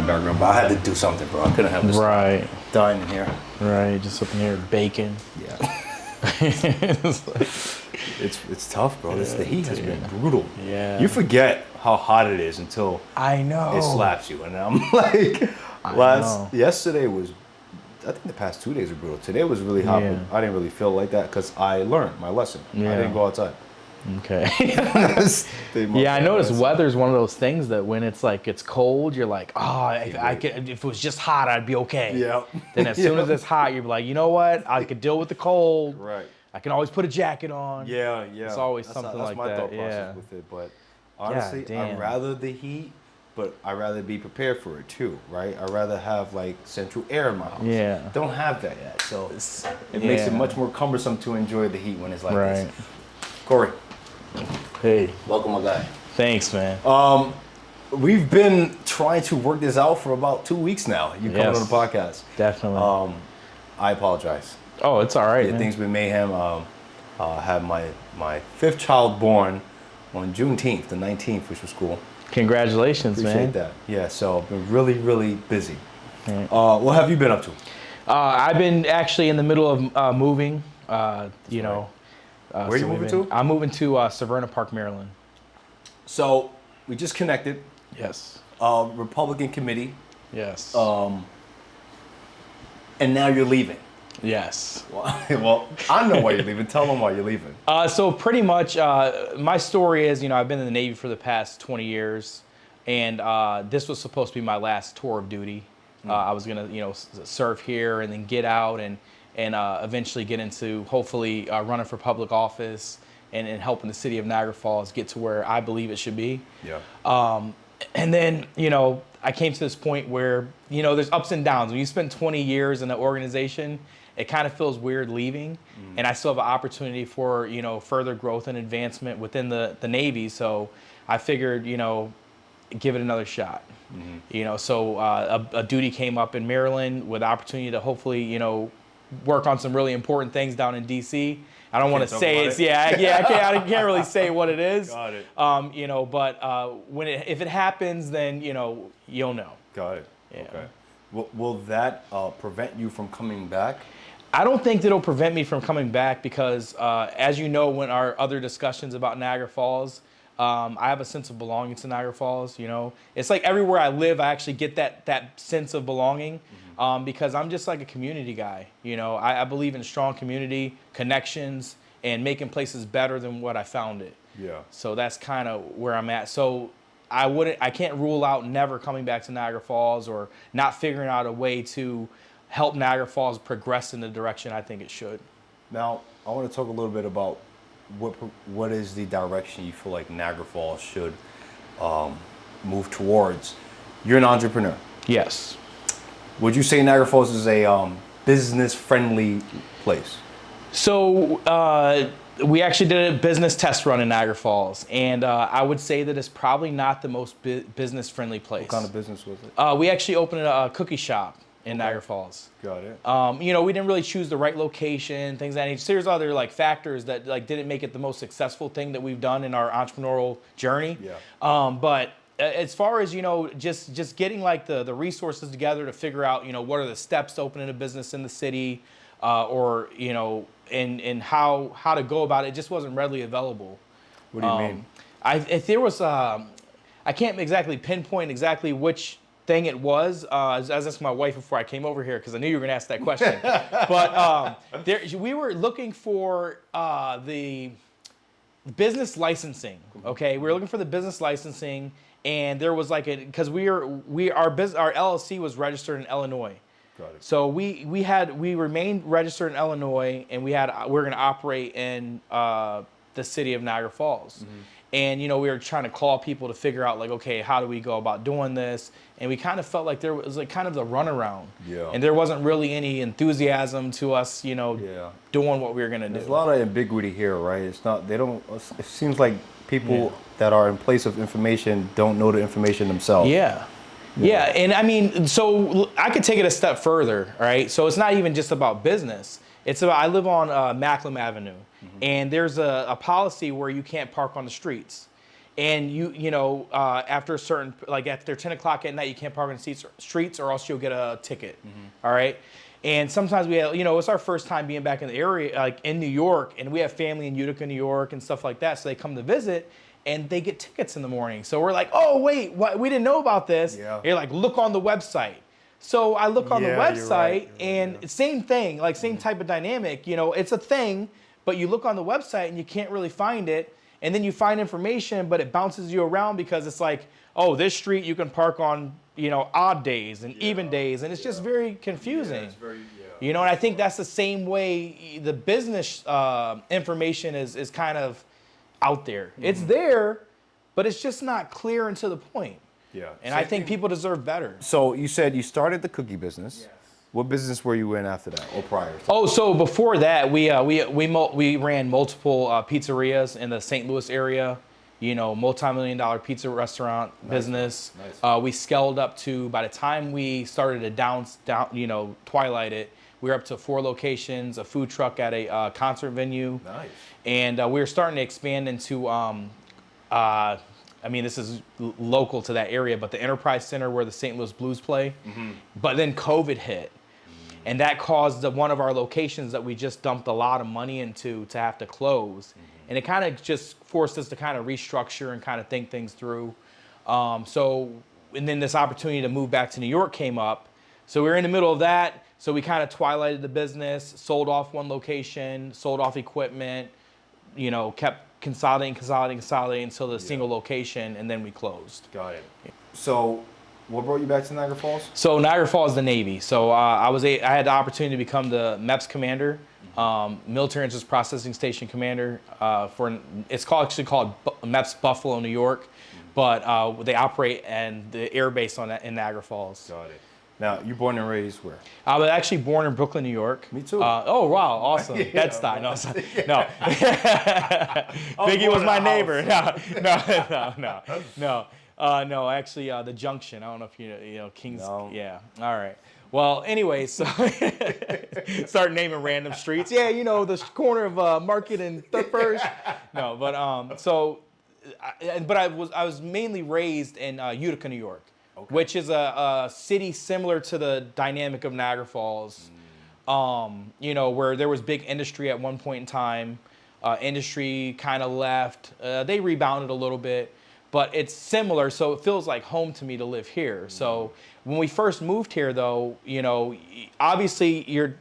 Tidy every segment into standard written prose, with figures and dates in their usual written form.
the background, but I had to do something, bro. I couldn't have this dying in here. Right, just up in here baking. Yeah. It's like, It's tough, bro. The heat has been brutal. Yeah. You forget how hot it is until I know. it slaps you. And I'm like, yesterday was, I think the past 2 days were brutal. Today was really hot, but I didn't really feel like that because I learned my lesson. Yeah. I didn't go outside. Okay. Yeah, I noticed weather's one of those things that when it's like it's cold, you're like, oh, if it was just hot, I'd be okay. Yeah. Then as soon as it's hot, you're like, you know what? I could deal with the cold. Right. I can always put a jacket on. Yeah. It's always something like that. That's my thought process with it. But honestly, I'd rather the heat, but I'd rather be prepared for it too, right? I'd rather have like central air in my house. Yeah. Don't have that yet. So it makes it much more cumbersome to enjoy the heat when it's like this. Cory. Hey. Welcome, my guy. Thanks, man. We've been trying to work this out for about 2 weeks now. You coming on the podcast. Definitely. I apologize. Oh, it's all right, man. Things been mayhem. Had my fifth child born on Juneteenth, the 19th, which was cool. Congratulations, man. Appreciate that. Yeah, so I've been really, really busy. Right. What have you been up to? I've been actually in the middle of moving, you know. Where are you moving to? I'm moving to Severna Park, Maryland. So we just connected. Yes. Republican committee. Yes. And now you're leaving. Yes. Well, I know why you're leaving. Tell them why you're leaving. So pretty much, my story is, you know, I've been in the Navy for the past 20 years, and this was supposed to be my last tour of duty. I was gonna, you know, serve here and then get out and eventually get into hopefully running for public office and helping the city of Niagara Falls get to where I believe it should be. Yeah. And then, you know, I came to this point where, you know, there's ups and downs. When you spend 20 years in an organization, it kind of feels weird leaving. And I still have an opportunity for, you know, further growth and advancement within the Navy. So I figured, you know, give it another shot. You know, so a duty came up in Maryland with the opportunity to hopefully, you know, work on some really important things down in DC. I don't want to say it's I can't really say what it is. Got it. You know, but if it happens, then you know you'll know. Got it. Yeah. Okay. Will that prevent you from coming back? I don't think that'll prevent me from coming back because, as you know, when our other discussions about Niagara Falls, I have a sense of belonging to Niagara Falls. You know, it's like everywhere I live, I actually get that sense of belonging. Because I'm just like a community guy. You know, I believe in strong community connections and making places better than what I found it. Yeah. So that's kind of where I'm at. So I can't rule out never coming back to Niagara Falls or not figuring out a way to help Niagara Falls progress in the direction I think it should. Now, I want to talk a little bit about what is the direction you feel like Niagara Falls should move towards. You're an entrepreneur. Yes. Would you say Niagara Falls is a business-friendly place? So we actually did a business test run in Niagara Falls, and I would say that it's probably not the most business-friendly place. What kind of business was it? We actually opened a cookie shop in Niagara Falls. Got it. You know, we didn't really choose the right location, things of that nature. There's other like factors that like didn't make it the most successful thing that we've done in our entrepreneurial journey. Yeah. But as far as, you know, just getting like the resources together to figure out, you know, what are the steps to opening a business in the city, or, you know, and how to go about it, just wasn't readily available. What do you mean? If there was, I can't exactly pinpoint exactly which thing it was. I was asking my wife before I came over here because I knew you were going to ask that question. But we were looking for the business licensing. Okay, we were looking for the business licensing. And there was like because our LLC was registered in Illinois. Got it. So we remained registered in Illinois, and we're going to operate in the city of Niagara Falls. And you know, we were trying to call people to figure out like, okay, how do we go about doing this? And we kind of felt like there was like kind of the runaround. Yeah. And there wasn't really any enthusiasm to us, you know, doing what we were going to do. There's a lot of ambiguity here, right? It's not. They don't. It seems like people that are in place of information don't know the information themselves. Yeah. And I mean, so I could take it a step further, right? So it's not even just about business. It's about, I live on Macklem Avenue, and there's a policy where you can't park on the streets. And after a certain, like after 10 o'clock at night, you can't park on the streets or else you'll get a ticket. All right. And sometimes we have, it's our first time being back in the area, like in New York, and we have family in Utica, New York and stuff like that. So they come to visit and they get tickets in the morning. So we're like, oh, wait, what? We didn't know about this. Yeah. You're like, look on the website. So I look on the website and yeah. same thing, like same type of dynamic, it's a thing, but you look on the website and you can't really find it. And then you find information, but it bounces you around because it's like, oh, this street you can park on, odd days and even days. And it's just very confusing. Yeah, it's very, and I think that's the same way the business information is kind of out there. It's there, but it's just not clear and to the point. Yeah. And I think people deserve better. So you said you started the cookie business. Yes. What business were you in after that, or prior to that? Oh, so before that, we ran multiple pizzerias in the St. Louis area. Multi-million-dollar pizza restaurant business. Nice. We scaled up to, by the time we started to twilight it, we were up to 4 locations, a food truck at a concert venue. Nice. And we were starting to expand into, this is local to that area, but the Enterprise Center where the St. Louis Blues play. Mm-hmm. But then COVID hit. And that caused one of our locations that we just dumped a lot of money into to have to close. Mm-hmm. And it kind of just forced us to kind of restructure and kind of think things through. And then this opportunity to move back to New York came up. So we were in the middle of that. So we kind of twilighted the business, sold off one location, sold off equipment, kept consolidating until the single location, and then we closed. Got it. So what brought you back to Niagara Falls? So Niagara Falls, the Navy. So I had the opportunity to become the MAPP's commander, military interest processing station commander. It's actually called MAPP's Buffalo, New York, but they operate and the air base in Niagara Falls. Got it. Now, you born and raised where? I was actually born in Brooklyn, New York. Me too. Oh, wow, awesome. Bed-Stuy. No. Biggie was my neighbor. No, actually, the Junction. I don't know if you know Kings. No. Yeah. All right. Well, anyway, so start naming random streets. Yeah, the corner of Market and First. No, but I was mainly raised in Utica, New York, which is a city similar to the dynamic of Niagara Falls. Where there was big industry at one point in time. Industry kind of left. They rebounded a little bit. But it's similar, so it feels like home to me to live here. Mm-hmm. So when we first moved here, though, obviously your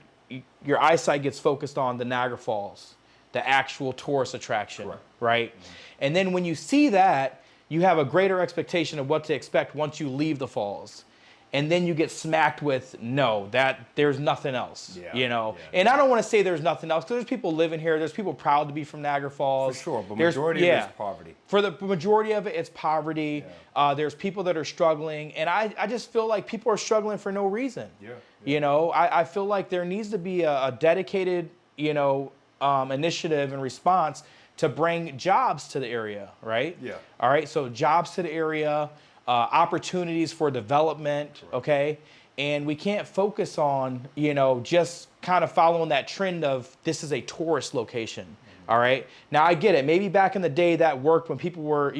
eyesight gets focused on the Niagara Falls, the actual tourist attraction, right? Mm-hmm. And then when you see that, you have a greater expectation of what to expect once you leave the falls. And then you get smacked with, there's nothing else, Yeah. And I don't want to say there's nothing else, because there's people living here. There's people proud to be from Niagara Falls. For sure, but majority of it is poverty. For the majority of it, it's poverty. Yeah. There's people that are struggling. And I just feel like people are struggling for no reason. Yeah. I feel like there needs to be a dedicated, initiative and response to bring jobs to the area, right? Yeah. All right, so jobs to the area. Opportunities for development, okay? And we can't focus on, just kind of following that trend of this is a tourist location, all right? Now, I get it. Maybe back in the day that worked when people were,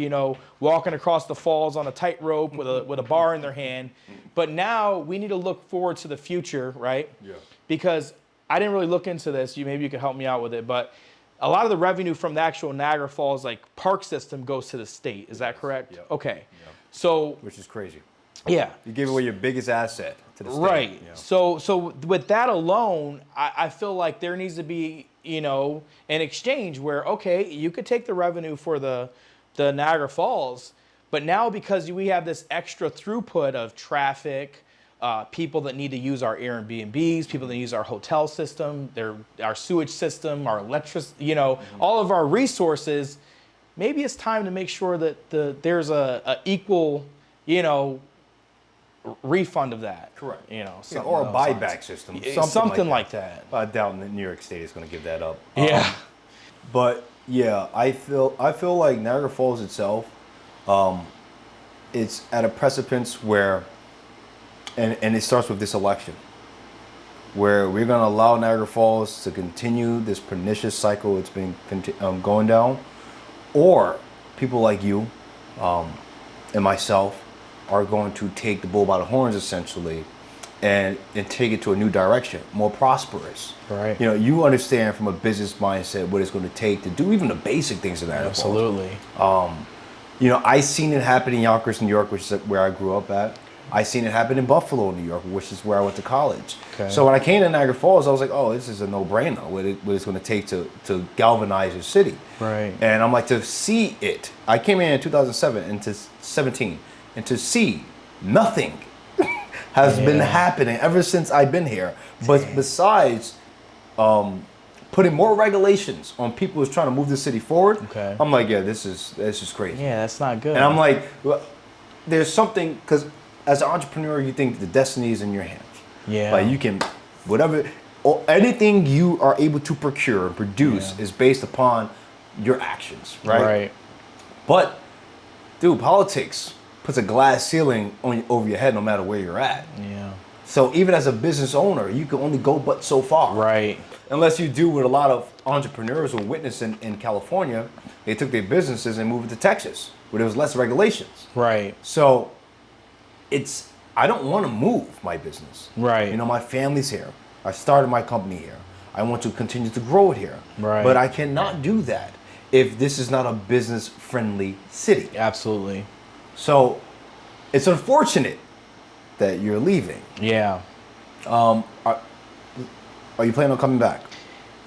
walking across the falls on a tightrope with a bar in their hand. But now we need to look forward to the future, right? Yeah. Because I didn't really look into this. Maybe you could help me out with it, but a lot of the revenue from the actual Niagara Falls, park system goes to the state. Is that correct? Yep. Okay. Yep. So, which is crazy. Yeah. You gave away your biggest asset to the state. Right. So with that alone, I feel like there needs to be, an exchange where, okay, you could take the revenue for the Niagara Falls, but now because we have this extra throughput of traffic, people that need to use our Airbnbs, people that use our hotel system, our sewage system, our electricity, all of our resources. Maybe it's time to make sure that there's a equal, refund of that. Correct. Or a buyback system. Something like that. I doubt that New York State is going to give that up. Yeah. But yeah, I feel like Niagara Falls itself, it's at a precipice where, and it starts with this election, where we're going to allow Niagara Falls to continue this pernicious cycle it's been going down. Or people like you and myself are going to take the bull by the horns, essentially, and take it to a new direction, more prosperous. Right. You know, you understand from a business mindset what it's going to take to do even the basic things in Niagara Falls. Absolutely. You know, I seen it happen in Yonkers, New York, which is where I grew up at. I seen it happen in Buffalo, New York, which is where I went to college. Okay. So when I came to Niagara Falls, I was like, oh, this is a no-brainer, what it's going to take to galvanize your city. Right. And I'm like, to see it. I came in 2007 into 17, and to see nothing has been happening ever since I've been here. But besides putting more regulations on people who's trying to move the city forward, I'm like, yeah, this is crazy. Yeah, that's not good. And I'm like, well, there's something, because as an entrepreneur, you think the destiny is in your hands. Yeah. Like you can, whatever, or anything you are able to procure and produce is based upon your actions, right? Right. But, dude, politics puts a glass ceiling over your head no matter where you're at. Yeah. So even as a business owner, you can only go but so far. Right. Unless you do what a lot of entrepreneurs will witness in California. They took their businesses and moved it to Texas, where there was less regulations. Right. So I don't want to move my business. Right. You know, my family's here. I started my company here. I want to continue to grow it here. Right. But I cannot do that if this is not a business-friendly city. Absolutely. So it's unfortunate that you're leaving. Yeah. Are you planning on coming back?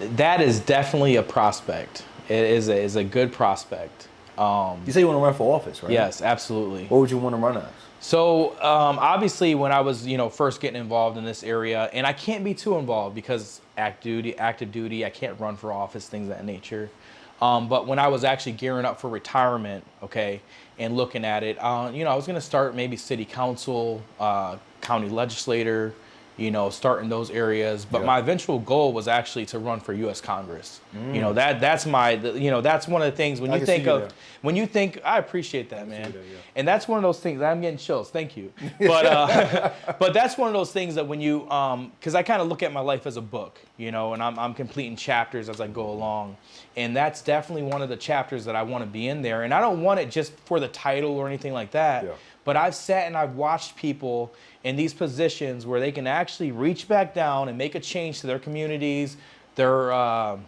That is definitely a prospect. It is a good prospect. You say you want to run for office, right? Yes, absolutely. What would you want to run as? So obviously, when I was first getting involved in this area, and I can't be too involved because active duty, I can't run for office, things of that nature. But when I was actually gearing up for retirement, and looking at it, I was going to start maybe city council, county legislator, start in those areas. But my eventual goal was actually to run for U.S. Congress. That's one of the things when you think I appreciate that, man. And that's one of those things. I'm getting chills. Thank you. But but that's one of those things that when you because I kind of look at my life as a book, and I'm completing chapters as I go along. And that's definitely one of the chapters that I want to be in there. And I don't want it just for the title or anything like that. Yeah. But I've sat and I've watched people in these positions where they can actually reach back down and make a change to their communities, their, for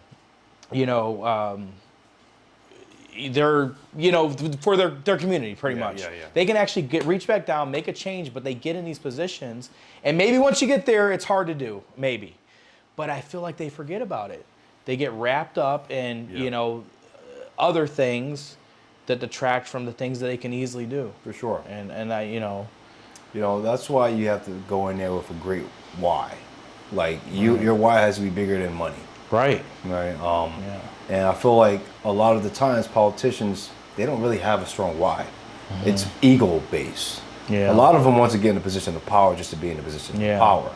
their community, pretty much. Yeah. They can actually reach back down, make a change, but they get in these positions. And maybe once you get there, it's hard to do, maybe. But I feel like they forget about it. They get wrapped up in, other things that detract from the things that they can easily do. For sure. And I, that's why you have to go in there with a great why. Like your why has to be bigger than money. Right. Right. And I feel like a lot of the times politicians, they don't really have a strong why. Mm-hmm. It's ego based. Yeah. A lot of them want to get in a position of power just to be in a position of power.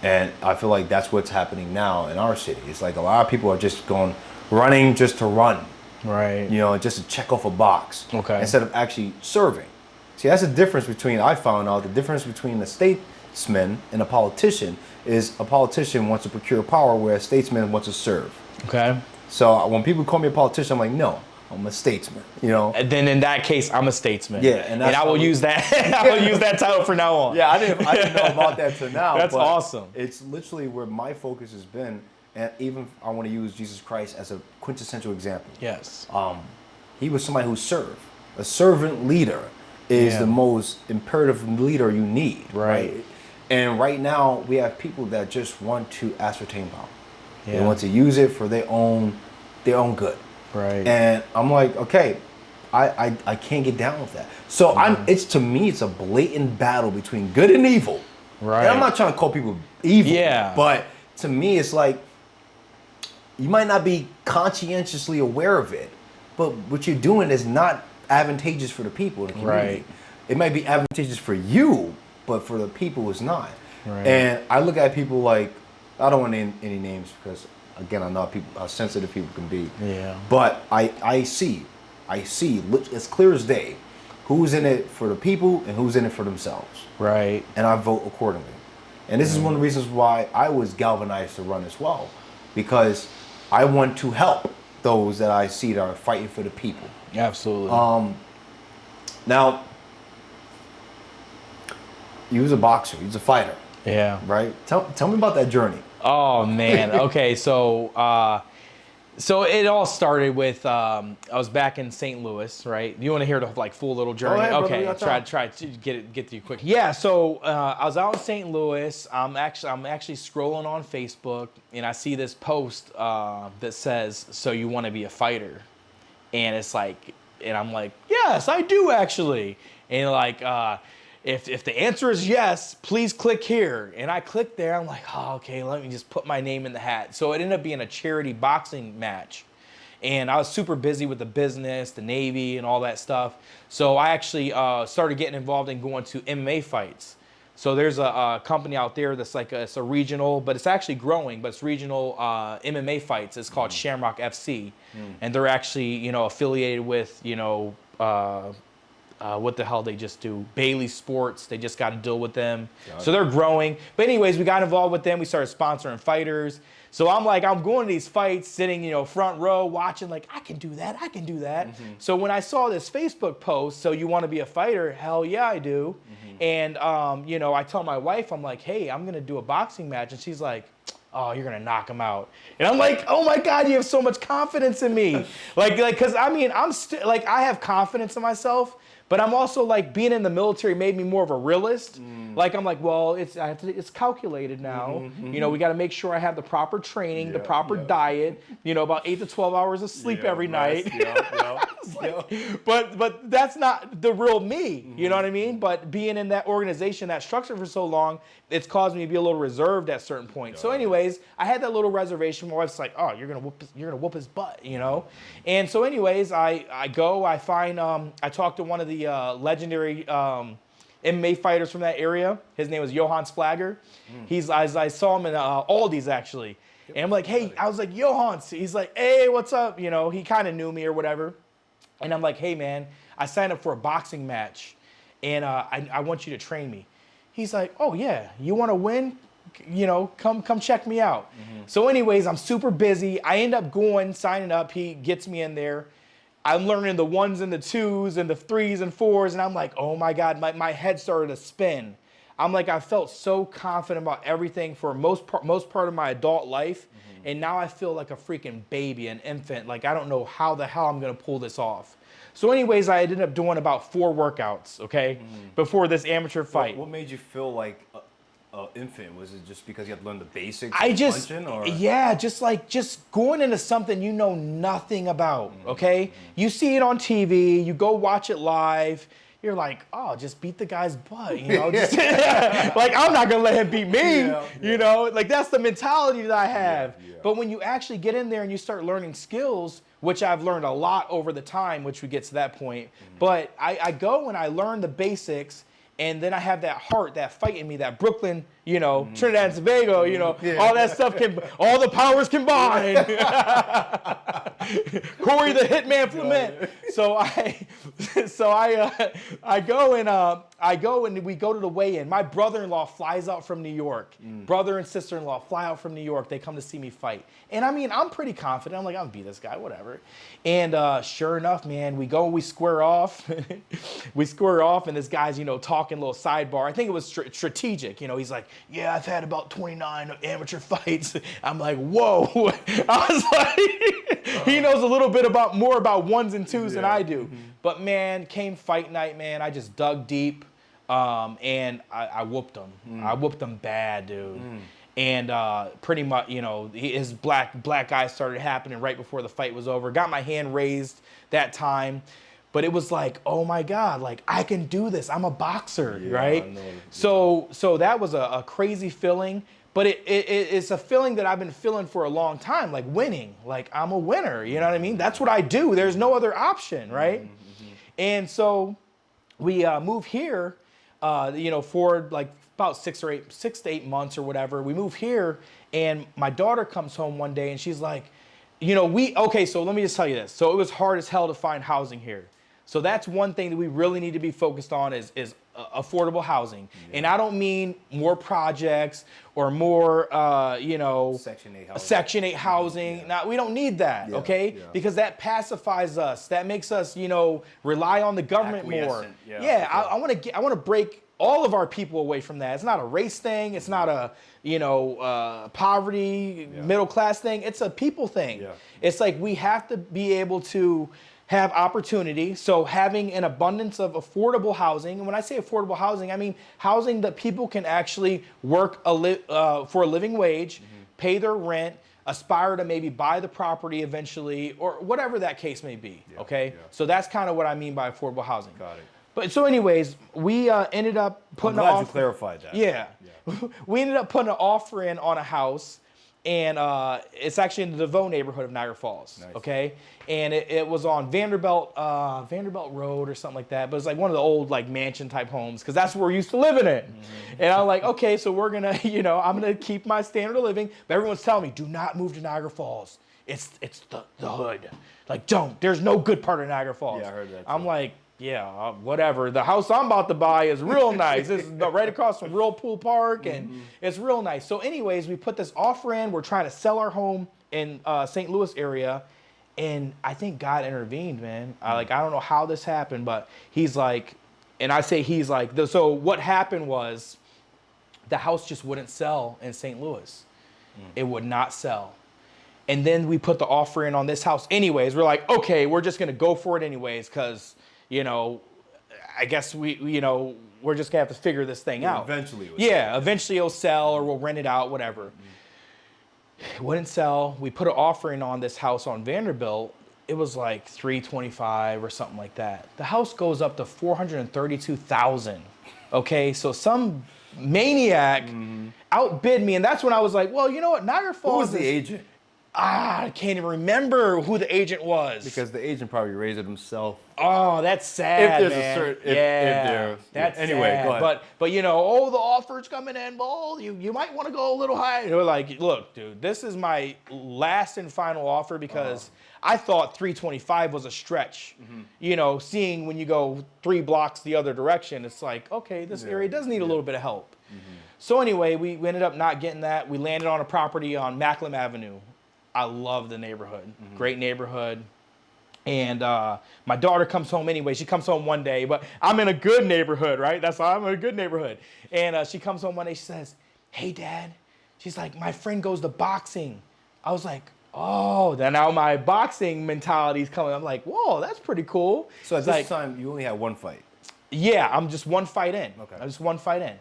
And I feel like that's what's happening now in our city. It's like a lot of people are just running just to run. Right. Just to check off a box. Okay. Instead of actually serving. See, that's the difference I found out the difference between a statesman and a politician is a politician wants to procure power where a statesman wants to serve. Okay. So when people call me a politician, I'm like, no, I'm a statesman, And then in that case, I'm a statesman. Yeah, and I will use that. I will use that title from now on. Yeah, I didn't know about that till now. That's awesome. It's literally where my focus has been, and even I want to use Jesus Christ as a quintessential example. Yes. He was somebody who served. A servant leader is the most imperative leader you need. Right. And right now we have people that just want to ascertain power. Yeah. They want to use it for their own good. Right. And I'm like, okay, I can't get down with that. So to me it's a blatant battle between good and evil. Right. And I'm not trying to call people evil. Yeah. But to me it's like you might not be conscientiously aware of it, but what you're doing is not advantageous for the people in the community. Right. It might be advantageous for you, but for the people it's not. Right. And I look at people like, I don't want to name any names because again I know how sensitive people can be. Yeah. But I see it's clear as day who's in it for the people and who's in it for themselves. Right. And I vote accordingly. And this is one of the reasons why I was galvanized to run as well, because I want to help those that I see that are fighting for the people. Absolutely. Now, you was a boxer, you was a fighter, Yeah. right? Tell me about that journey. Oh man. Okay. So it all started with I was back in St. Louis, right? You want to hear the like full little journey? ahead, brother, we Okay, got time. try to get to you quick. Yeah, so I was out in St. Louis. I'm actually scrolling on Facebook, and I see this post that says, "So you want to be a fighter?" And it's like, and I'm like, "Yes, I do actually." And like, if the answer is yes, please click here. And I clicked there. I'm like, oh, okay, let me just put my name in the hat. So it ended up being a charity boxing match. And I was super busy with the business, the Navy, and all that stuff. So I actually started getting involved in going to MMA fights. So there's a company out there that's like it's a regional, but it's actually growing, but it's regional MMA fights. It's called Shamrock FC. And they're actually, affiliated with, what the hell they just do? Bailey Sports. They just got a deal with them. So they're growing. But anyways, we got involved with them. We started sponsoring fighters. So I'm going to these fights, sitting, front row, watching, like, I can do that. So when I saw this Facebook post, so you want to be a fighter? Hell yeah, I do. And, I tell my wife, I'm like, hey, I'm going to do a boxing match. And she's like, oh, you're going to knock him out. And I'm like, oh my God, you have so much confidence in me. Cause I have confidence in myself. But I'm also like being in the military made me more of a realist. Like I'm like, well, it's calculated now. We got to make sure I have the proper training, the proper diet. About 8 to 12 hours of sleep every night. But that's not the real me. You know what I mean? But being in that organization, that structure for so long, it's caused me to be a little reserved at certain points. So, anyways, I had that little reservation. My wife's like, oh, you're gonna whoop his butt, And so, anyways, I go, I find, I talked to one of the legendary MMA fighters from that area. His name was Johan Splagger. I saw him in Aldi's actually. And I'm like, hey, I was like, Johan. He's like, hey, what's up? He kind of knew me or whatever. And I'm like, hey, man, I signed up for a boxing match, and I want you to train me. He's like, oh, yeah, you want to win? Come check me out. So anyways, I'm super busy. I end up signing up. He gets me in there. I'm learning the 1s and the 2s and the 3s and 4s, and I'm like, oh my God, my head started to spin. I'm like, I felt so confident about everything for most part of my adult life, and now I feel like a freaking baby, an infant. Like, I don't know how the hell I'm gonna pull this off. So anyways, I ended up doing about 4 workouts, okay, before this amateur fight. What made you feel like an infant? Was it just because you had to learn the basics? Just going into something you know nothing about, okay? You see it on TV, you go watch it live, you're like, oh, just beat the guy's butt, Just, like, I'm not gonna let him beat me, Like, that's the mentality that I have. But when you actually get in there and you start learning skills, which I've learned a lot over the time, which we get to that point, but I go and I learn the basics, and then I have that heart, that fight in me, that Brooklyn, Trinidad and Tobago, all that stuff all the powers combine. Cory the Hitman Flament. So I go and we go to the weigh-in. My brother-in-law flies out from New York. Brother and sister-in-law fly out from New York. They come to see me fight. And I mean, I'm pretty confident. I'm like, I'll beat this guy, whatever. And sure enough, man, we square off. We square off, and this guy's, talking a little sidebar. I think it was strategic. He's like, yeah, I've had about 29 amateur fights. I'm like, whoa. I was like, he knows a little bit more about 1s and 2s than I do. But man, came fight night, man, I just dug deep, and I whooped him. I whooped him bad, dude. And pretty much, his black eye started happening right before the fight was over. Got my hand raised that time. But it was like, oh my God, like, I can do this. I'm a boxer, right? So that was a crazy feeling. But it's a feeling that I've been feeling for a long time, like winning. Like, I'm a winner, you know what I mean? That's what I do. There's no other option, right? And so we move here, for like about 6 to 8 months or whatever. We move here, and my daughter comes home one day, and she's like, so let me just tell you this. So it was hard as hell to find housing here. So that's one thing that we really need to be focused on is affordable housing. And I don't mean more projects or more, Section 8 housing. Yeah. Now, we don't need that, okay? Yeah. Because that pacifies us. That makes us, rely on the government more. Yeah, I want to break all of our people away from that. It's not a race thing. It's not a, poverty, middle class thing. It's a people thing. Yeah. It's like we have to be able to have opportunity. So having an abundance of affordable housing, and when I say affordable housing, I mean housing that people can actually work for a living wage, pay their rent, aspire to maybe buy the property eventually, or whatever that case may be. Okay, so that's kind of what I mean by affordable housing. Got it. But so, anyways, we ended up putting I'm glad you clarified that. Yeah, we ended up putting an offer in on a house. And it's actually in the DeVoe neighborhood of Niagara Falls, Nice. okay? And it was on Vanderbilt Road or something like that. But it's like one of the old like mansion type homes because that's where we're used to living in. And I'm like, okay, so we're gonna, I'm gonna keep my standard of living. But everyone's telling me, do not move to Niagara Falls. It's the hood. Like, don't. There's no good part of Niagara Falls. Yeah, I heard that. I'm like, yeah, whatever. The house I'm about to buy is real nice. It's right across from Whirlpool Park, and it's real nice. So anyways, we put this offer in. We're trying to sell our home in St. Louis area, and I think God intervened, man. I don't know how this happened, but he's like, and I say he's like, so what happened was the house just wouldn't sell in St. Louis. It would not sell. And then we put the offer in on this house anyways. We're like, okay, we're just going to go for it anyways because I guess we're just gonna have to figure this thing out. Eventually, eventually it'll sell or we'll rent it out, whatever. It wouldn't sell. We put an offer in on this house on Vanderbilt. It was like $325 or something like that. The house goes up to $432,000. Okay, so some maniac outbid me, and that's when I was like, well, you know what, Niagara Falls. Who was the agent? I can't even remember who the agent was. Because the agent probably raised it himself. Oh, that's sad, man. That's anyway, sad. Go ahead. But the offer's coming in. Well, you might want to go a little higher. They're like, look, dude, this is my last and final offer because I thought 325 was a stretch. Seeing when you go 3 blocks the other direction, it's like, okay, this area does need a little bit of help. So anyway, we ended up not getting that. We landed on a property on Macklem Avenue. I love the neighborhood. Great neighborhood. And my daughter comes home anyway. She comes home one day, but I'm in a good neighborhood, right? That's why I'm in a good neighborhood. And she comes home one day. She says, hey, Dad. She's like, my friend goes to boxing. I was like, oh, then now my boxing mentality's coming. I'm like, whoa, that's pretty cool. So at this time, you only had one fight? Yeah, I'm just one fight in. Okay. I'm just one fight in.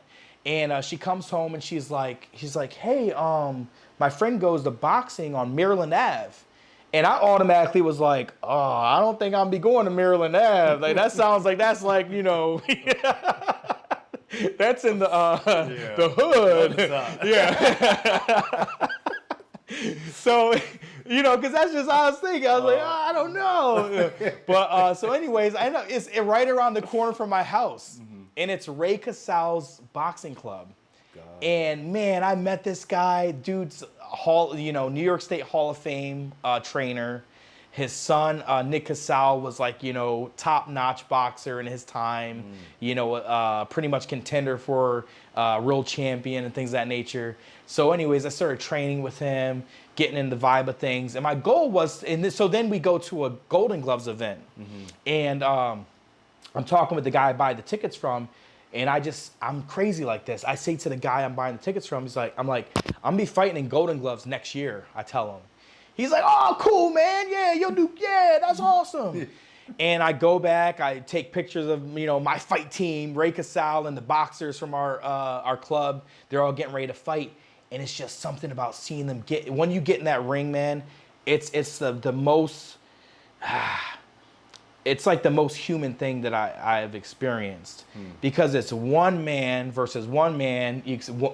And she comes home and she's like, hey, my friend goes to boxing on Maryland Ave. And I automatically was like, oh, I don't think I'm be going to Maryland Ave. Like, that sounds like that's like, that's in the hood. Yeah. So, because that's just how I was thinking. I was like, I don't know. But so anyways, I know it's right around the corner from my house. And it's Ray Casal's boxing club. And man, I met this guy, dude's New York State Hall of Fame trainer. His son, Nick Casal, was like, top-notch boxer in his time, pretty much contender for world champion and things of that nature. So anyways, I started training with him, getting in the vibe of things. And my goal was, so then we go to a Golden Gloves event. And I'm talking with the guy I buy the tickets from, and I'm crazy like this. I say to the guy I'm buying the tickets from, I'm gonna be fighting in Golden Gloves next year, I tell him. He's like, oh, cool, man. Yeah, that's awesome. And I go back, I take pictures of, my fight team, Ray Casal and the boxers from our club. They're all getting ready to fight. And it's just something about seeing them when you get in that ring, man, it's the most, it's like the most human thing that I have experienced because it's one man versus one man,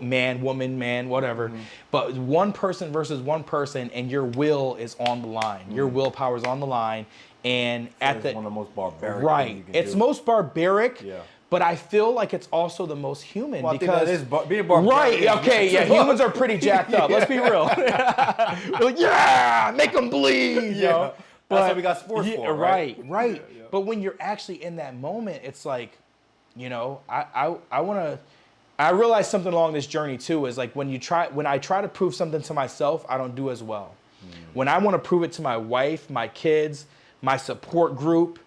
man, woman, man, whatever. But one person versus one person, and your will is on the line. Your willpower is on the line, and it's one of the most barbaric. Right, it's most barbaric. Yeah. But I feel like it's also the most human because that is being barbaric. Right. Okay. Yeah. Humans are pretty jacked up. Let's be real. We're like, yeah, make them bleed. Yeah. That's why we got sports for, right? Right. Yeah. But when you're actually in that moment, it's like, you know, I want to. I realized something along this journey too is like when I try to prove something to myself, I don't do as well. When I want to prove it to my wife, my kids, my support group,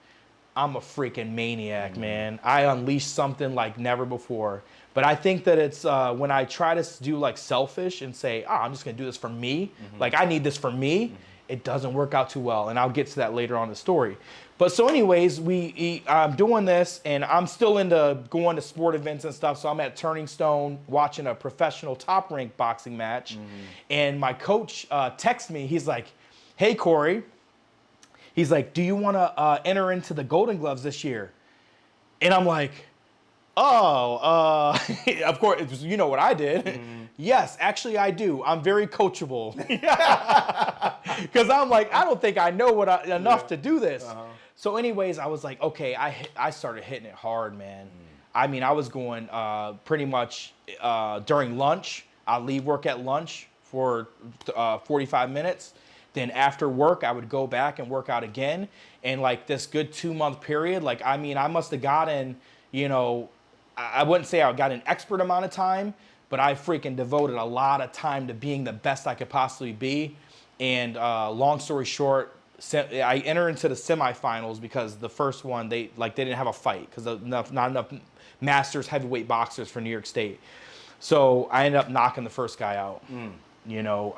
I'm a freaking maniac, man. I unleash something like never before. But I think that it's when I try to do like selfish and say, I'm just gonna do this for me, like I need this for me, it doesn't work out too well. And I'll get to that later on in the story. But so anyways, I'm doing this and I'm still into going to sport events and stuff. So I'm at Turning Stone watching a professional top rank boxing match. And my coach texts me, he's like, hey, Cory. He's like, do you want to enter into the Golden Gloves this year? And I'm like, of course, you know what I did. Yes, actually I do. I'm very coachable. Because I'm like, I don't think I know enough to do this. So anyways, I was like, okay, I started hitting it hard, man. I mean, I was going pretty much during lunch. I'll leave work at lunch for 45 minutes. Then after work, I would go back and work out again. And like this good 2-month period, like, I mean, I must have gotten, you know, I wouldn't say I got an expert amount of time, but I freaking devoted a lot of time to being the best I could possibly be. And long story short, I entered into the semifinals because the first one, they didn't have a fight because not enough masters heavyweight boxers for New York State. So I ended up knocking the first guy out. You know,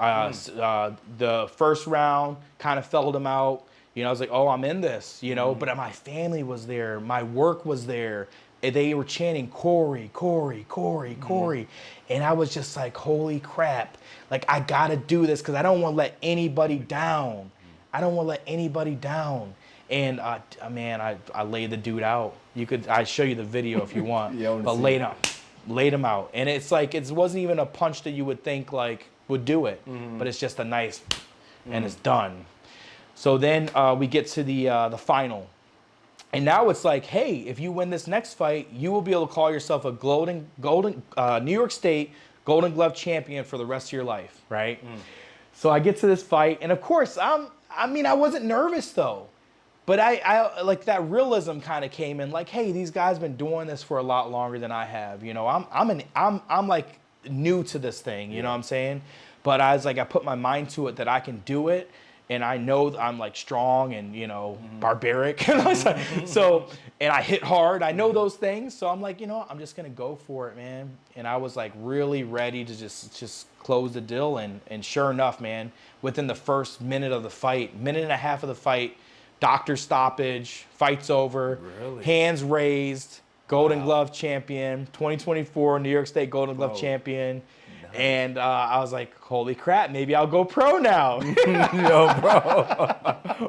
the first round kind of felled him out. You know, I was like, oh, I'm in this, you know, but my family was there. My work was there. They were chanting, Cory, Cory, Cory, Cory. And I was just like, holy crap. Like, I got to do this because I don't want to let anybody down. I don't want to let anybody down. And, man, I laid the dude out. I'd show you the video if you want. But laid him out. And it's like, it wasn't even a punch that you would think, like, would do it. But it's just a nice, and it's done. So then we get to the final. And now it's like, hey, if you win this next fight, you will be able to call yourself a golden New York State Golden Glove champion for the rest of your life, right? So I get to this fight, and of course, I wasn't nervous though, but I like that realism kind of came in, like, hey, these guys been doing this for a lot longer than I have, you know. I'm like new to this thing, you know what I'm saying? But I was like, I put my mind to it that I can do it. And I know I'm like strong and, you know, barbaric. So, and I hit hard. I know those things. So I'm like, you know, I'm just going to go for it, man. And I was like really ready to just close the deal. And sure enough, man, within the first minute of the fight, minute and a half of the fight, doctor stoppage, fight's over, hands raised, Golden Glove champion, 2024 New York State Golden Glove champion. And I was like, holy crap, maybe I'll go pro now. Yo, bro.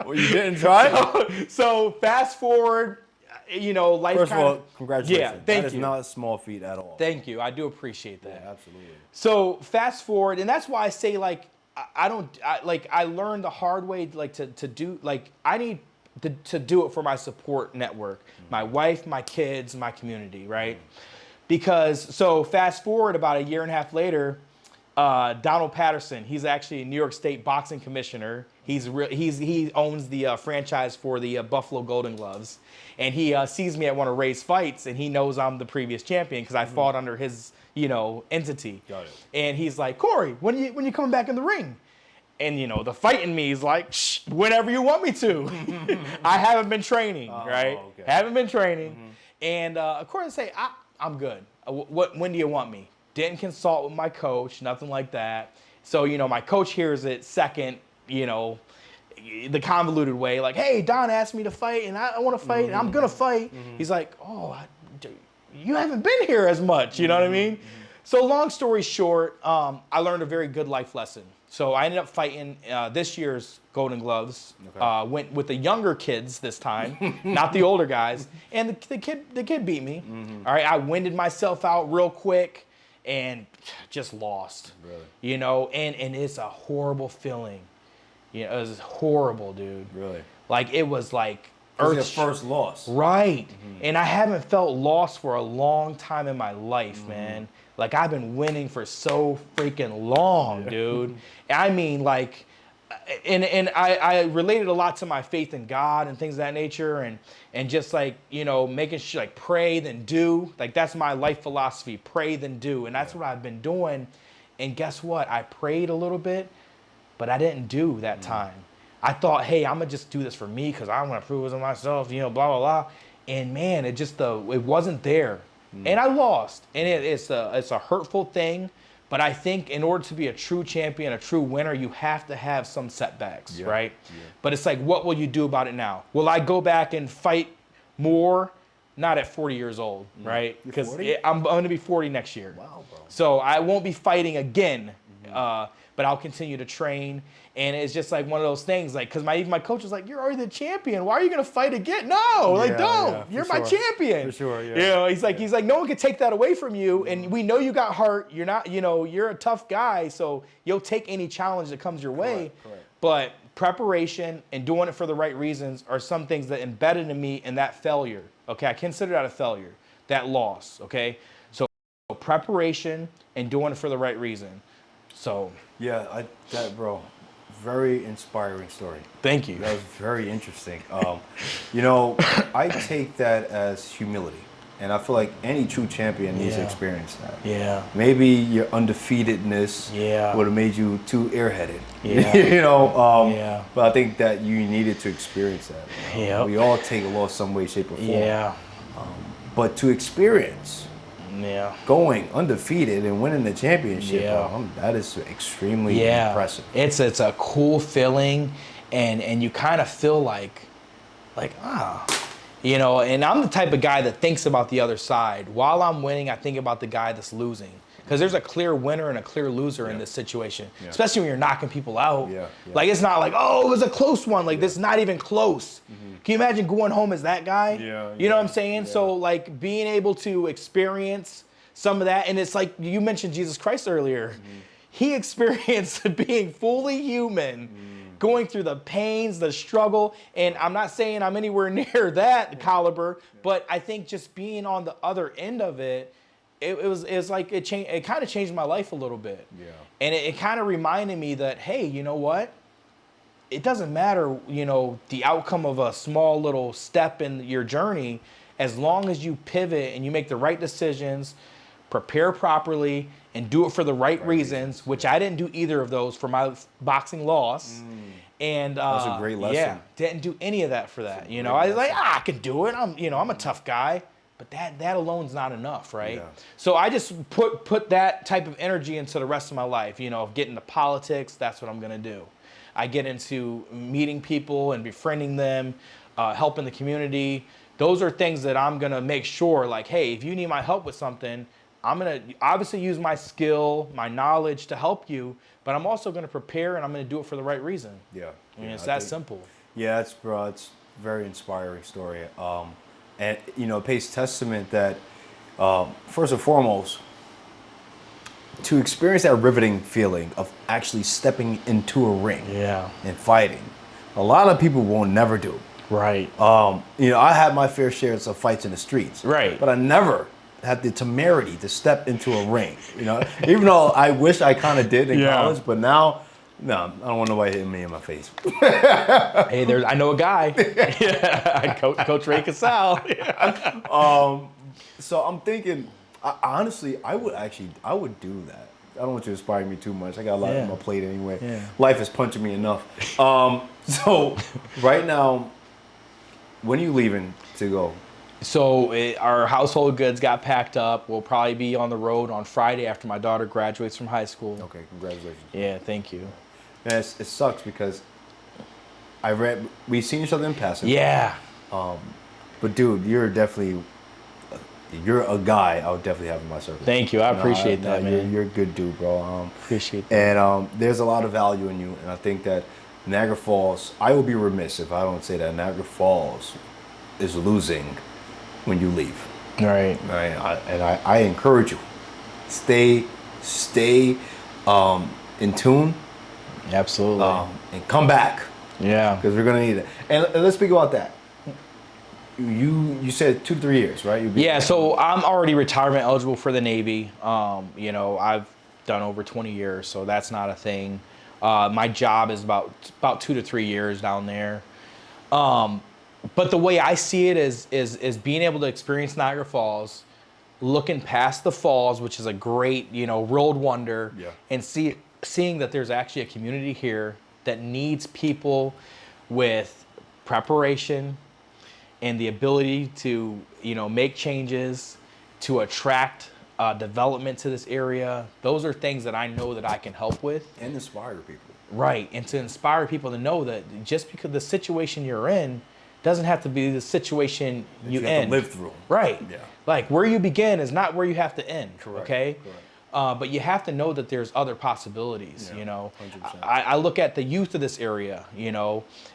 Well, you didn't try? So fast forward, you know, life. First of all, congratulations. Yeah, thank you. That is not a small feat at all. Thank you. I do appreciate that. Yeah, absolutely. So fast forward, and that's why I say, like, I learned the hard way, like, to do, like, I need to do it for my support network, my wife, my kids, my community, right? Because, so fast forward about a year and a half later, Donald Patterson, he's actually a New York State boxing commissioner. He owns the franchise for the Buffalo Golden Gloves. And he sees me at one of Ray's fights, and he knows I'm the previous champion because I fought under his, you know, entity. Got it. And he's like, Cory, when you coming back in the ring? And, you know, the fight in me is like, shh, whenever you want me to. I haven't been training, right? Okay. Haven't been training. And, of course, I say, I'm good. When do you want me? Didn't consult with my coach, nothing like that. So, you know, my coach hears it second, you know, the convoluted way, like, hey, Don asked me to fight, and I want to fight, and I'm going to fight. He's like, oh, you haven't been here as much, you know what I mean? So long story short, I learned a very good life lesson. So I ended up fighting this year's Golden Gloves. Okay. Went with the younger kids this time, not the older guys. And the kid beat me. All right, I winded myself out real quick and just lost. Really? You know, and it's a horrible feeling. You know, it was horrible, dude. Really? Like, it was like your first loss. Right. And I haven't felt lost for a long time in my life, man. Like, I've been winning for so freaking long, dude. I mean, like, and I related a lot to my faith in God and things of that nature, and just like, you know, making sure, like, pray then do. Like, that's my life philosophy, pray then do. And that's what I've been doing. And guess what? I prayed a little bit, but I didn't do that time. I thought, hey, I'm gonna just do this for me because I want to prove it to myself, you know, blah blah blah. And man, it wasn't there, and I lost. And it's a hurtful thing. But I think in order to be a true champion, a true winner, you have to have some setbacks, right? Yeah. But it's like, what will you do about it now? Will I go back and fight more? Not at 40 years old, right? Because I'm going to be 40 next year. Wow, bro. So I won't be fighting again, but I'll continue to train. And it's just like one of those things, like, because even my coach was like, "You're already the champion. Why are you going to fight again? No, like, don't. Yeah, you're my champion." For sure, yeah. You know, he's like, no one can take that away from you. And we know you got hurt. You're not, you know, you're a tough guy. So you'll take any challenge that comes your way. Correct. But preparation and doing it for the right reasons are some things that embedded in me in that failure. Okay, I consider that a failure, that loss. Okay, so preparation and doing it for the right reason. So yeah, bro, very inspiring story. Thank you. That was very interesting. You know, I take that as humility, and I feel like any true champion needs to experience that. Yeah. Maybe your undefeatedness would have made you too airheaded. Yeah. You know. But I think that you needed to experience that. Yeah. We all take a loss some way, shape, or form. Yeah. But to experience. Yeah. Going undefeated and winning the championship, that is extremely impressive. It's a cool feeling, and you kind of feel like you know, and I'm the type of guy that thinks about the other side. While I'm winning, I think about the guy that's losing. Because there's a clear winner and a clear loser in this situation, especially when you're knocking people out. Like, it's not like, oh, it was a close one. Like, this is not even close. Can you imagine going home as that guy? You know what I'm saying? So, like, being able to experience some of that, and it's like you mentioned Jesus Christ earlier. He experienced being fully human, going through the pains, the struggle, and I'm not saying I'm anywhere near that caliber, but I think just being on the other end of it, it was like it kind of changed my life a little bit. And it kind of reminded me that, hey, you know what? It doesn't matter, you know, the outcome of a small little step in your journey, as long as you pivot and you make the right decisions, prepare properly, and do it for the right reasons, which I didn't do either of those for my boxing loss. And that's a great lesson. Yeah, didn't do any of that for that. You know, I was like, I can do it. I'm a tough guy. But that alone's not enough, right? So I just put that type of energy into the rest of my life. You know, get into politics. That's what I'm gonna do. I get into meeting people and befriending them, helping the community. Those are things that I'm gonna make sure, like, hey, if you need my help with something, I'm gonna obviously use my skill, my knowledge to help you, but I'm also gonna prepare and I'm gonna do it for the right reason. I mean, it's that simple. Yeah, it's a very inspiring story. And, you know, it pays testament that, first and foremost, to experience that riveting feeling of actually stepping into a ring and fighting, a lot of people will never do. Right. You know, I had my fair shares of fights in the streets. Right. But I never had the temerity to step into a ring, you know, even though I wish I kind of did in college, but now, no, I don't want nobody hitting me in my face. Hey, I know a guy. Coach Ray Casal. So I'm thinking, honestly, I would do that. I don't want you to inspire me too much. I got a lot on my plate anyway. Life is punching me enough. So right now, when are you leaving to go? So our household goods got packed up. We'll probably be on the road on Friday after my daughter graduates from high school. Okay, congratulations. Yeah, thank you. And it sucks because we've seen each other in passing. Yeah. But dude, you're a guy I would definitely have in my circle. Thank you. I appreciate that, man. You're a good dude, bro. Appreciate that. And there's a lot of value in you. And I think that Niagara Falls, I will be remiss if I don't say that Niagara Falls is losing when you leave. Right. I encourage you. Stay in tune. Absolutely. And come back. Yeah. Because we're going to need it. And let's speak about that. You said 2 to 3 years, right? So I'm already retirement eligible for the Navy. You know, I've done over 20 years, so that's not a thing. My job is about 2 to 3 years down there. But the way I see it is being able to experience Niagara Falls, looking past the falls, which is a great, world wonder, and seeing that there's actually a community here that needs people with preparation and the ability to, make changes, to attract development to this area. Those are things that I know that I can help with. And inspire people. Right, and to inspire people to know that just because the situation you're in doesn't have to be the situation you have to live through. Right. Yeah. Like where you begin is not where you have to end. Correct. Okay. Correct. But you have to know that there's other possibilities. 100%. I look at the youth of this area.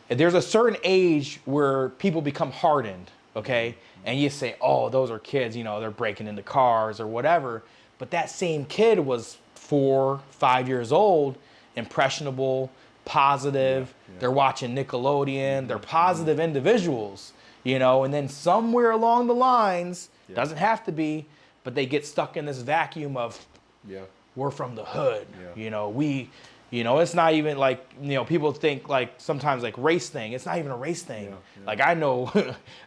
There's a certain age where people become hardened. Okay, and you say, oh, those are kids. They're breaking into cars or whatever. But that same kid was 4, 5 years old, impressionable, positive. They're watching Nickelodeon. They're positive individuals, and then somewhere along the lines, doesn't have to be, but they get stuck in this vacuum of, we're from the hood. It's not even like, people think like sometimes like race thing. It's not even a race thing. Like I know,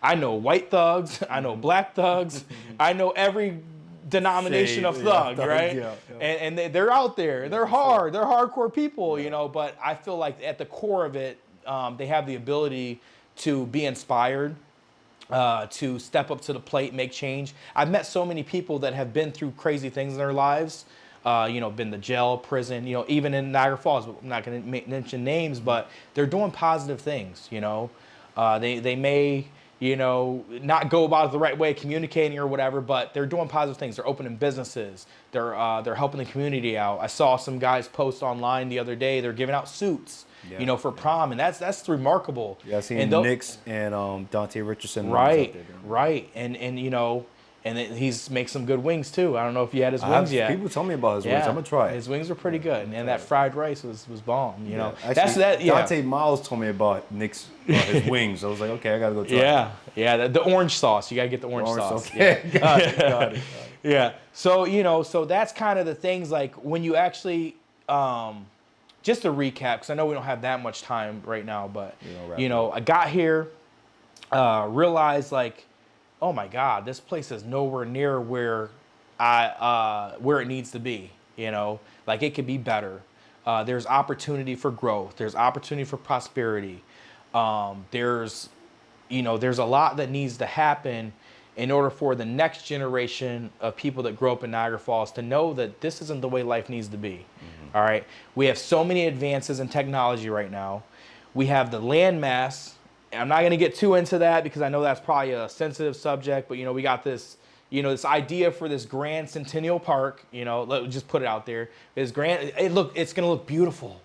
I know white thugs. I know black thugs. I know every denomination of thug, right? And they're out there. They're hard. They're hardcore people, But I feel like at the core of it, they have the ability to be inspired, to step up to the plate, make change. I've met so many people that have been through crazy things in their lives. Been to jail, prison, even in Niagara Falls. I'm not going to mention names, but they're doing positive things. They may. Not go about it the right way, communicating or whatever, but they're doing positive things. They're opening businesses. They're helping the community out. I saw some guys post online the other day. They're giving out suits, for prom, and that's remarkable. Yeah, I seen Nick's and Dante Richardson. Right, and he's makes some good wings too. I don't know if you had his wings yet. People tell me about his wings. I'm gonna try it. His wings are pretty good, and that fried rice was bomb. Actually, that's that. Yeah. Dante Miles told me about Nick's his wings. I was like, okay, I gotta go try it. The orange sauce. You gotta get the orange sauce. Okay. Got it. Yeah. So so that's kind of the things like when you actually, just to recap, because I know we don't have that much time right now, but I got here, realized like, oh my God, this place is nowhere near where where it needs to be. Like it could be better. There's opportunity for growth. There's opportunity for prosperity. There's a lot that needs to happen in order for the next generation of people that grow up in Niagara Falls to know that this isn't the way life needs to be. Mm-hmm. All right. We have so many advances in technology right now. We have the land mass. I'm not going to get too into that because I know that's probably a sensitive subject, but we got this, this idea for this Grand Centennial Park, let's just put it out there. It's going to look beautiful.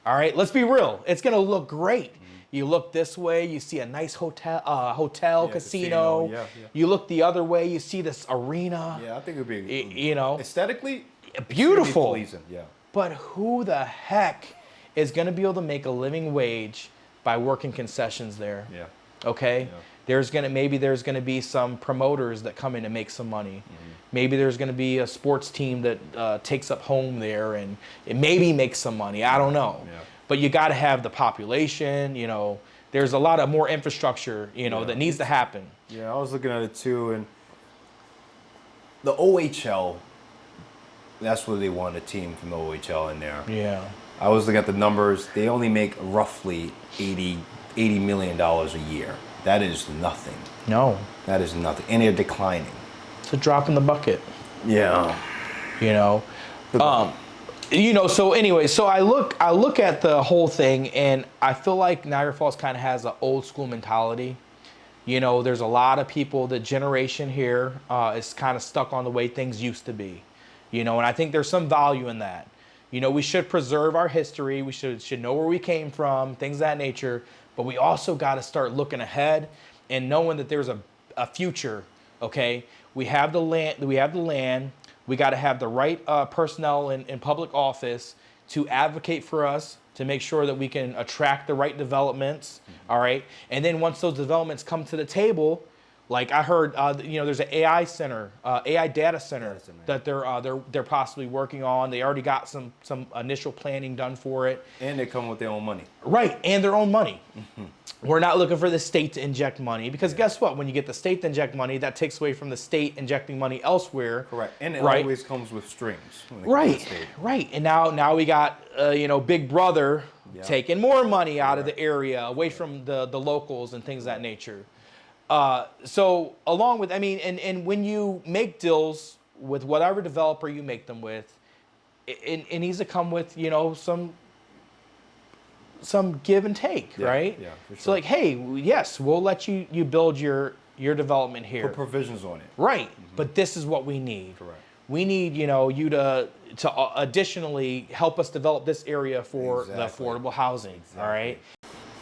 All right, let's be real. It's going to look great. Mm-hmm. You look this way, you see a nice hotel, casino. Yeah. You look the other way, you see this arena. Yeah, I think it would be, aesthetically beautiful. Pleasing. Yeah. But who the heck is going to be able to make a living wage by working concessions there? Yeah. Okay. Yeah. Maybe there's gonna be some promoters that come in and make some money. Mm-hmm. Maybe there's gonna be a sports team that takes up home there and it maybe makes some money. I don't know. Yeah. But you got to have the population. There's a lot of more infrastructure. That needs to happen. Yeah, I was looking at it too, and the OHL. That's what they want, a team from the OHL in there. Yeah. I was looking at the numbers. They only make roughly $80 million a year. That is nothing. No. That is nothing. And they're declining. It's a drop in the bucket. Yeah. So anyway, so I look at the whole thing and I feel like Niagara Falls kind of has an old school mentality. There's a lot of people, the generation here is kind of stuck on the way things used to be. And I think there's some value in that. We should preserve our history. We should know where we came from, things of that nature. But we also got to start looking ahead and knowing that there's a future. Okay, we have the land. We got to have the right personnel in public office to advocate for us, to make sure that we can attract the right developments. Mm-hmm. All right, and then once those developments come to the table, Like I heard, there's an AI center, AI data center that they're possibly working on. They already got some initial planning done for it. And they come with their own money. Right, and their own money. We're not looking for the state to inject money because guess what? When you get the state to inject money, that takes away from the state injecting money elsewhere. Correct, and it always comes with strings. Right, right. And now we got Big Brother taking more money out of the area, away from the locals and things of that nature. So along with, and when you make deals with whatever developer you make them with, it needs to come with, some give and take, right? Yeah, for sure. So like, hey, yes, we'll let you build your development here. Put provisions on it. Right, but this is what we need. Correct. We need, you to additionally help us develop this area for the affordable housing, all right?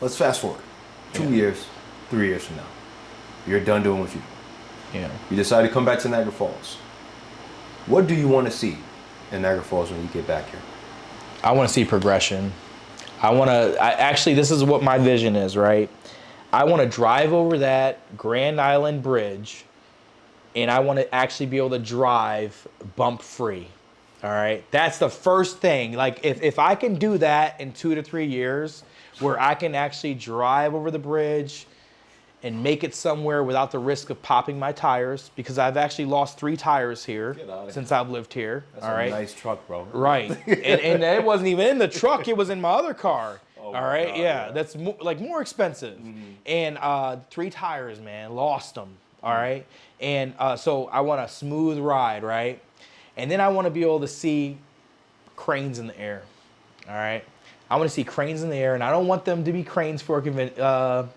Let's fast forward 2 years, 3 years from now. You're done doing what you do. Yeah. You decide to come back to Niagara Falls. What do you want to see in Niagara Falls when you get back here? I want to see progression. Actually, this is what my vision is, right? I want to drive over that Grand Island Bridge, and I want to actually be able to drive bump free. All right. That's the first thing. Like if I can do that in 2 to 3 years, where I can actually drive over the bridge and make it somewhere without the risk of popping my tires, because I've actually lost 3 tires here since I've lived here. That's a nice truck, bro. Right. and it wasn't even in the truck. It was in my other car. All right. God, yeah. That's more expensive. And 3 tires, man, lost them. All right. And so I want a smooth ride. Right. And then I want to be able to see cranes in the air. All right. I want to see cranes in the air, and I don't want them to be cranes for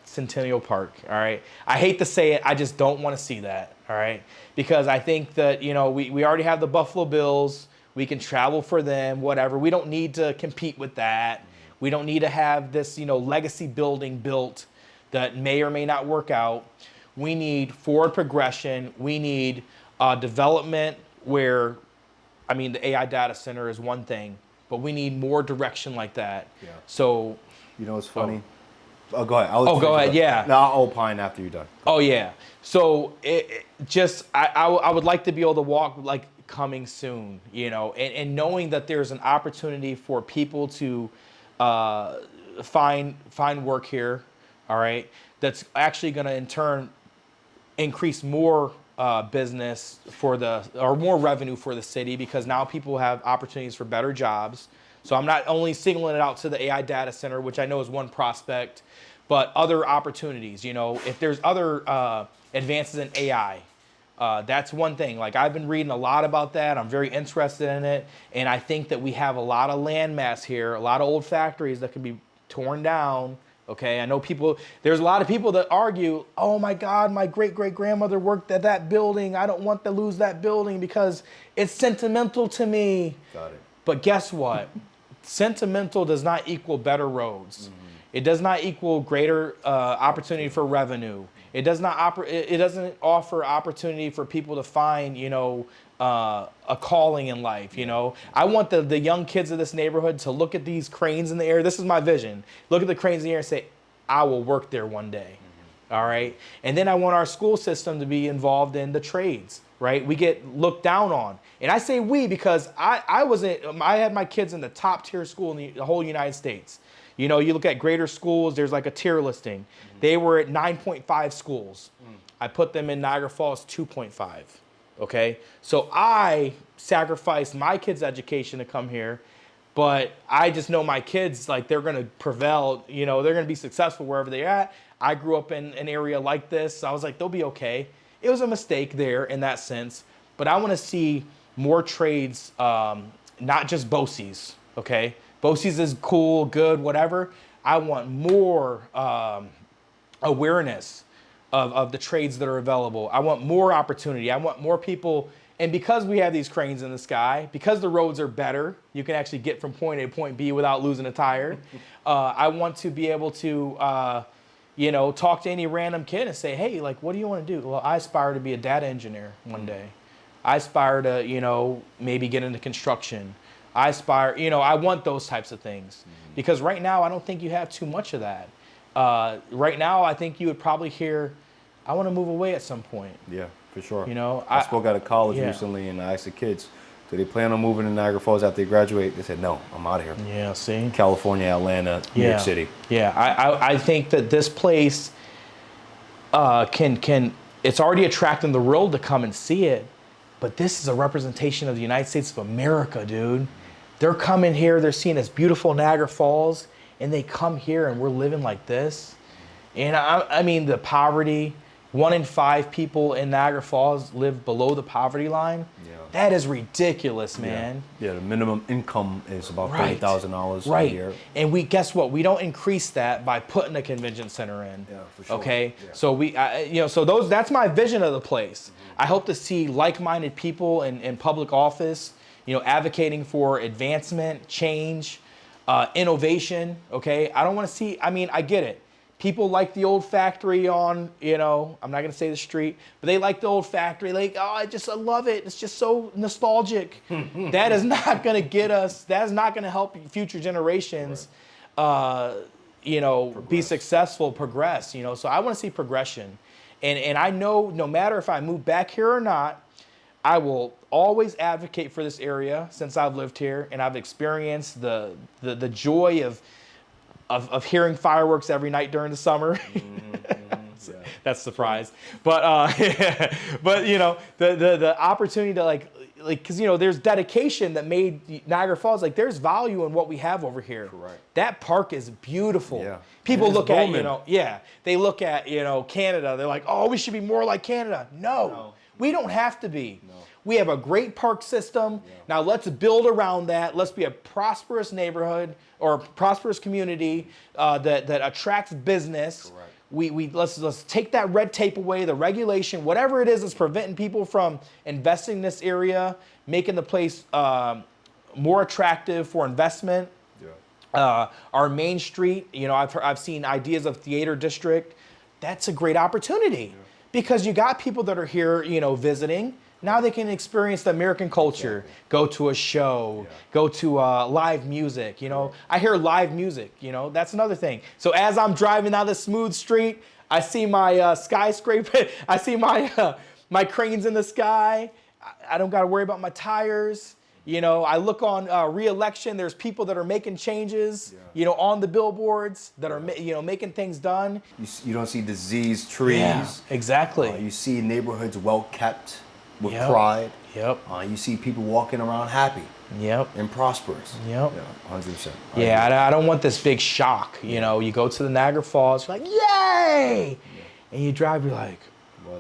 Centennial Park, all right? I hate to say it, I just don't want to see that, all right? Because I think that, we already have the Buffalo Bills. We can travel for them, whatever. We don't need to compete with that. We don't need to have this, legacy building built that may or may not work out. We need forward progression. We need development where, the AI data center is one thing, but we need more direction like that. Yeah. So, it's funny. Oh, go ahead. Go ahead. Yeah. No, I'll opine after you're done. Oh yeah. So I would like to be able to walk like coming soon, and knowing that there's an opportunity for people to find work here. All right. That's actually going to in turn increase more business or more revenue for the city, because now people have opportunities for better jobs. So I'm not only singling it out to the AI data center, which I know is one prospect, but other opportunities. If there's other advances in AI, that's one thing. Like I've been reading a lot about that. I'm very interested in it. And I think that we have a lot of land mass here, a lot of old factories that can be torn down. Okay, I know there's a lot of people that argue, oh my God, my great-great-grandmother worked at that building. I don't want to lose that building because it's sentimental to me. Got it. But guess what? Sentimental does not equal better roads. It does not equal greater opportunity for revenue. It doesn't offer opportunity for people to find, a calling in life. I want the young kids of this neighborhood to look at these cranes in the air. This is my vision. Look at the cranes in the air and say, I will work there one day. All right. And then I want our school system to be involved in the trades. Right. We get looked down on. And I say we because I had my kids in the top tier school in the whole United States. You look at greater schools, there's like a tier listing. They were at 9.5 schools. I put them in Niagara Falls 2.5. Okay. So I sacrificed my kids' education to come here, but I just know my kids, like they're going to prevail, they're going to be successful wherever they're at. I grew up in an area like this. So I was like, they'll be okay. It was a mistake there in that sense, but I want to see more trades, not just BOCES, okay? BOCES is cool, good, whatever. I want more awareness of the trades that are available. I want more opportunity. I want more people, and because we have these cranes in the sky, because the roads are better, you can actually get from point A to point B without losing a tire. I want to be able to talk to any random kid and say, hey, like, what do you want to do? Well, I aspire to be a data engineer one day. I aspire to, maybe get into construction. I aspire, I want those types of things. Because right now, I don't think you have too much of that. Right now, I think you would probably hear I want to move away at some point. Yeah, for sure. You know, I spoke at a college recently, and I asked the kids, do they plan on moving to Niagara Falls after they graduate? They said, no, I'm out of here. Yeah, see? California, Atlanta, New York City. Yeah, I think that this place can it's already attracting the world to come and see it, but this is a representation of the United States of America, dude. They're coming here, they're seeing this beautiful Niagara Falls, and they come here and we're living like this. And I mean, the poverty, 1 in 5 people in Niagara Falls live below the poverty line. Yeah. That is ridiculous, man. Yeah, the minimum income is about $30,000 a year. And guess what? We don't increase that by putting a convention center in. Yeah, for sure. Okay, yeah. So that's my vision of the place. Mm-hmm. I hope to see like-minded people in public office, advocating for advancement, change, innovation. Okay, I don't want to see. I mean, I get it. People like the old factory on, I'm not going to say the street, but they like the old factory. Like, I love it. It's just so nostalgic. That is not going to get us, that is not going to help future generations, be successful, progress, So I want to see progression. And I know no matter if I move back here or not, I will always advocate for this area since I've lived here and I've experienced the joy of hearing fireworks every night during the summer. That's a surprise. But the opportunity to because there's dedication that made Niagara Falls, there's value in what we have over here. Correct. That park is beautiful. Yeah. People look at they look at Canada. They're like, oh, we should be more like Canada. No. We don't have to be. No. We have a great park system. Yeah. Now let's build around that. Let's be a prosperous neighborhood or prosperous community that attracts business. Correct. Let's take that red tape away, the regulation, whatever it is that's preventing people from investing in this area, making the place more attractive for investment. Yeah. Our main street, I've seen ideas of theater district. That's a great opportunity. Yeah. Because you got people that are here, visiting. Now they can experience the American culture, go to a show, go to live music. I hear live music, that's another thing. So as I'm driving down the smooth street, I see my skyscraper, I see my cranes in the sky. I don't got to worry about my tires. I look on re-election. There's people that are making changes, on the billboards that are, making things done. You don't see diseased trees. Yeah, exactly. You see neighborhoods well kept with pride. Yep. You see people walking around happy. Yep. And prosperous. Yep. Yeah, 100%. Yeah, I don't want this big shock. You go to the Niagara Falls, you're like, yay! Yeah. And you drive, you're like,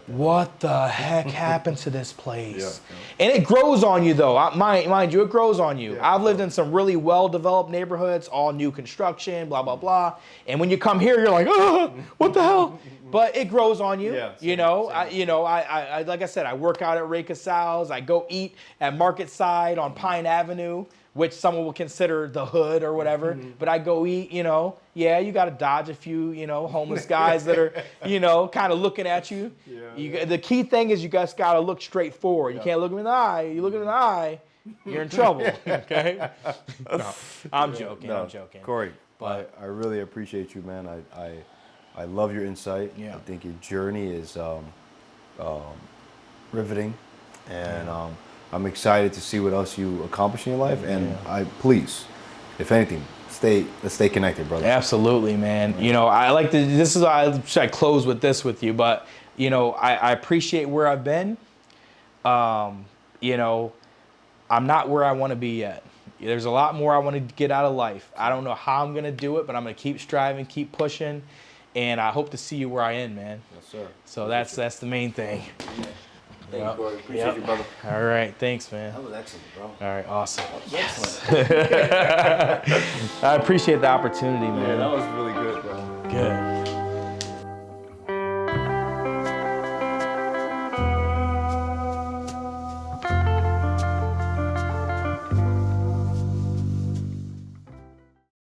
what the heck happened to this place? Yeah. And it grows on you, though. Mind you, it grows on you. Yeah. I've lived in some really well-developed neighborhoods, all new construction, blah, blah, blah. And when you come here, you're like, oh, what the hell? But it grows on you. Yeah, same. I like I said, I work out at Ray Casal's. I go eat at Market Side on Pine Avenue, which someone will consider the hood or whatever. Mm-hmm. But I go eat, you got to dodge a few, homeless guys that are, kind of looking at you. Yeah. The key thing is you guys got to look straight forward. You can't look them in the eye. You look them in the eye, you're in trouble, okay? No, I'm joking. Cory, but I really appreciate you, man. I love your insight. Yeah. I think your journey is riveting. And I'm excited to see what else you accomplish in your life. And please, if anything, let's stay connected, brother. Absolutely, man. Right. I like to, this is why I close with this with you, but I appreciate where I've been. I'm not where I want to be yet. There's a lot more I want to get out of life. I don't know how I'm going to do it, but I'm going to keep striving, keep pushing, and I hope to see you where I am, man. Yes, sir. So that's the main thing. Thank you, Cory. Appreciate you, brother. All right. Thanks, man. That was excellent, bro. All right. Awesome. Yes. I appreciate the opportunity, man. Yeah, that was really good, bro. Good.